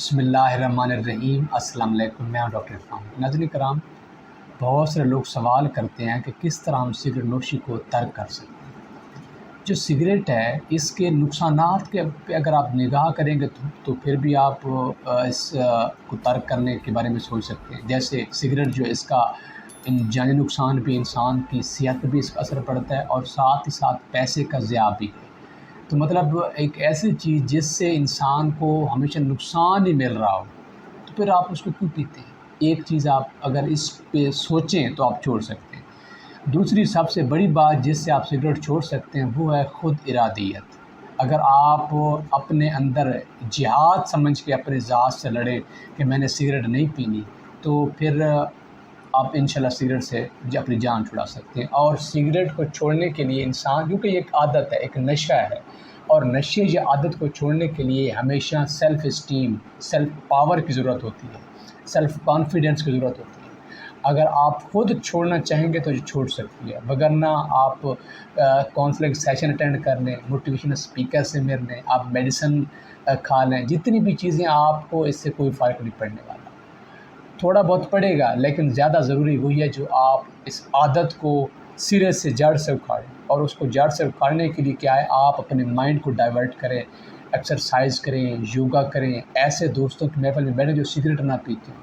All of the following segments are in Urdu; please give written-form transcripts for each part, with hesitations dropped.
بسم اللہ الرحمن الرحیم۔ السلام علیکم، میں ہوں ڈاکٹر عرفان۔ ناظرین کرام، بہت سے لوگ سوال کرتے ہیں کہ کس طرح ہم سگریٹ نوشی کو ترک کر سکتے ہیں۔ جو سگریٹ ہے اس کے نقصانات کے پہ اگر آپ نگاہ کریں گے تو پھر بھی آپ اس کو ترک کرنے کے بارے میں سوچ سکتے ہیں۔ جیسے سگریٹ جو اس کا جانی نقصان بھی، انسان کی صحت بھی اس کا اثر پڑتا ہے، اور ساتھ ہی ساتھ پیسے کا ضیاع بھی ہے۔ تو مطلب ایک ایسی چیز جس سے انسان کو ہمیشہ نقصان ہی مل رہا ہو، تو پھر آپ اس کو کیوں پیتے ہیں؟ ایک چیز آپ اگر اس پہ سوچیں تو آپ چھوڑ سکتے ہیں۔ دوسری سب سے بڑی بات جس سے آپ سگریٹ چھوڑ سکتے ہیں وہ ہے خود ارادیت۔ اگر آپ اپنے اندر جہاد سمجھ کے اپنے ذات سے لڑیں کہ میں نے سگریٹ نہیں پینی، تو پھر آپ انشاءاللہ سگریٹ سے اپنی جان چھڑا سکتے ہیں۔ اور سگریٹ کو چھوڑنے کے لیے انسان، کیونکہ یہ ایک عادت ہے، ایک نشہ ہے، اور نشے یا عادت کو چھوڑنے کے لیے ہمیشہ سیلف اسٹیم، سیلف پاور کی ضرورت ہوتی ہے، سیلف کانفیڈنس کی ضرورت ہوتی ہے۔ اگر آپ خود چھوڑنا چاہیں گے تو یہ چھوڑ سکتی ہے، وگرنہ آپ کاؤنسلنگ سیشن اٹینڈ کر لیں، موٹیویشنل اسپیکر سے مل لیں، آپ میڈیسن کھا لیں، جتنی بھی چیزیں، آپ کو اس سے کوئی فرق نہیں پڑنے والا۔ تھوڑا بہت پڑے گا، لیکن زیادہ ضروری وہی ہے جو آپ اس عادت کو سرے سے، جڑ سے اکھاڑیں۔ اور اس کو جڑ سے اکھاڑنے کے لیے کیا ہے، آپ اپنے مائنڈ کو ڈائیورٹ کریں، ایکسرسائز کریں، یوگا کریں، ایسے دوستوں کی محفل میں بیٹھیں جو سگریٹ نہ پیتے ہیں۔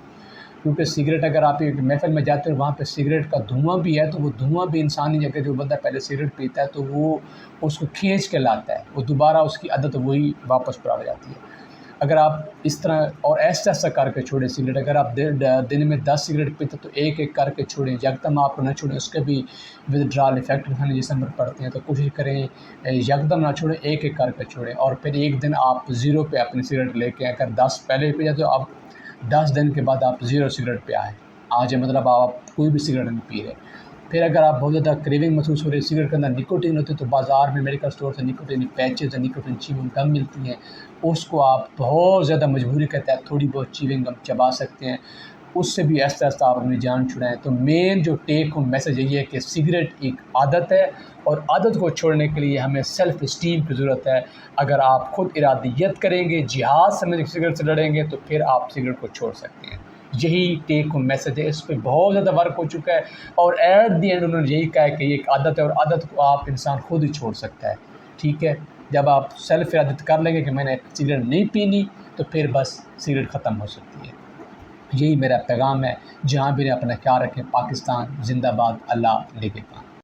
کیونکہ سگریٹ اگر آپ ایک محفل میں جاتے ہیں وہاں پہ سگریٹ کا دھواں بھی ہے، تو وہ دھواں بھی انسانی جگہ جو بندہ پہلے سگریٹ پیتا ہے تو وہ اس کو کھینچ کے لاتا ہے، وہ دوبارہ اس کی عادت وہی واپس پر آ جاتی ہے۔ اگر آپ اس طرح اور ایسا ایسا کر کے چھوڑیں سگریٹ، اگر آپ دن میں 10 سگریٹ پیتے تو ایک ایک کر کے چھوڑیں، یکدم آپ نہ چھوڑیں، اس کے بھی ودڈرال افیکٹ انسانی جسم پر پڑتے ہیں۔ تو کوشش کریں یکدم نہ چھوڑیں، ایک ایک کر کے چھوڑیں، اور پھر ایک دن آپ زیرو پہ اپنی سگریٹ لے کے، اگر 10 پہلے پہ جاتے تو آپ 10 دن کے بعد آپ زیرو سگریٹ پہ آج مطلب آپ کوئی بھی سگریٹ نہیں پی رہے۔ پھر اگر آپ بہت زیادہ کریونگ محسوس ہو رہی ہے، سگریٹ کے اندر نکوٹین ہوتی ہے، تو بازار میں میڈیکل اسٹور سے نکوٹین پیچز اور نکوٹین چیونگ گم ملتی ہیں، اس کو آپ بہت زیادہ مجبوری کے تحت تھوڑی بہت چیونگ گم چبا سکتے ہیں، اس سے بھی آہستہ آہستہ آپ اپنی جان چھڑائیں۔ تو مین جو ٹیک ہوم میسج یہی ہے کہ سگریٹ ایک عادت ہے، اور عادت کو چھوڑنے کے لیے ہمیں سیلف اسٹیم کی ضرورت ہے۔ اگر آپ خود ارادیت کریں گے، جہاد سمجھ کے سگریٹ سے لڑیں گے، تو پھر آپ سگریٹ کو چھوڑ سکتے ہیں۔ یہی ٹیک ہوم میسج ہے، اس پہ بہت زیادہ ورک ہو چکا ہے، اور ایٹ دی اینڈ انہوں نے یہی کہا ہے کہ یہ ایک عادت ہے، اور عادت کو آپ انسان خود ہی چھوڑ سکتا ہے۔ ٹھیک ہے، جب آپ سیلف ارادت کر لیں گے کہ میں نے سگریٹ نہیں پینی، تو پھر بس سگریٹ ختم ہو سکتی ہے۔ یہی میرا پیغام ہے۔ جہاں بھی اپنا خیال رکھیں۔ پاکستان زندہ باد، اللہ نگہبان۔